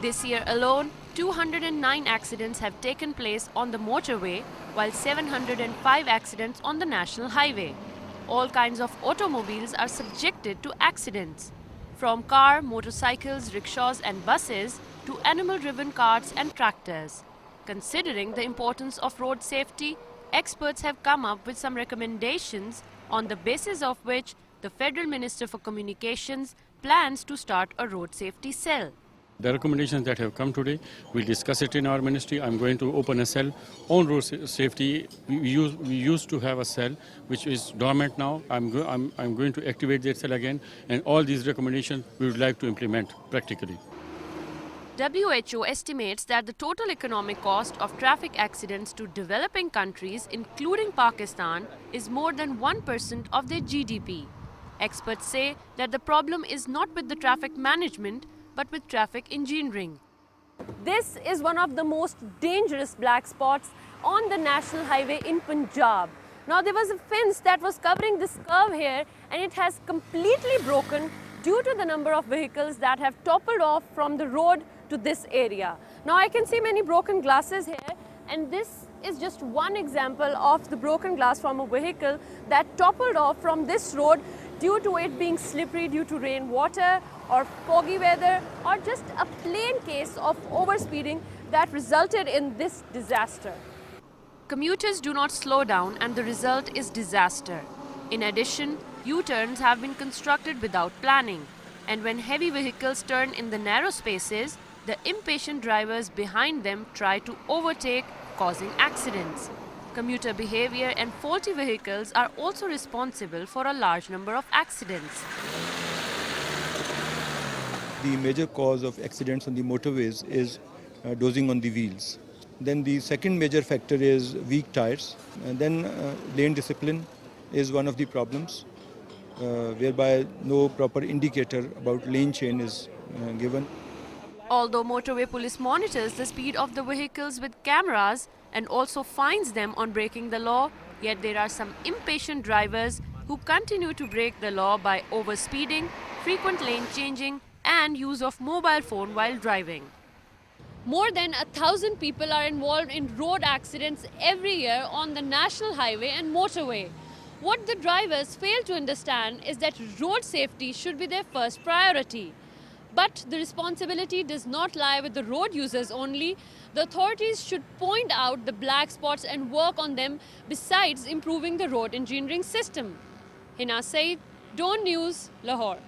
This year alone, 209 accidents have taken place on the motorway, while 705 accidents on the national highway. All kinds of automobiles are subjected to accidents, from car, motorcycles, rickshaws and buses to animal-driven carts and tractors. Considering the importance of road safety, experts have come up with some recommendations on the basis of which the Federal Minister for Communications plans to start a road safety cell. The recommendations that have come today, we'll discuss it in our ministry. I'm going to open a cell on road safety. We used to have a cell which is dormant now. I'm going to activate that cell again, and all these recommendations we would like to implement practically. WHO estimates that the total economic cost of traffic accidents to developing countries, including Pakistan, is more than 1% of their GDP. Experts say that the problem is not with the traffic management, but with traffic engineering. This is one of the most dangerous black spots on the national highway in Punjab. Now there was a fence that was covering this curve here, and it has completely broken due to the number of vehicles that have toppled off from the road to this area. Now I can see many broken glasses here, and this is just one example of the broken glass from a vehicle that toppled off from this road due to it being slippery due to rainwater or foggy weather, or just a plain case of overspeeding that resulted in this disaster. Commuters do not slow down, and the result is disaster. In addition, U-turns have been constructed without planning, and when heavy vehicles turn in the narrow spaces, the impatient drivers behind them try to overtake, causing accidents. Commuter behavior and faulty vehicles are also responsible for a large number of accidents. The major cause of accidents on the motorways is dozing on the wheels. Then the second major factor is weak tires. And then lane discipline is one of the problems, whereby no proper indicator about lane change is given. Although motorway police monitors the speed of the vehicles with cameras and also fines them on breaking the law, yet there are some impatient drivers who continue to break the law by overspeeding, frequent lane changing, and use of mobile phone while driving. More than 1,000 people are involved in road accidents every year on the national highway and motorway. What the drivers fail to understand is that road safety should be their first priority. But the responsibility does not lie with the road users only. The authorities should point out the black spots and work on them besides improving the road engineering system. Hina Saeed, Dawn News, Lahore.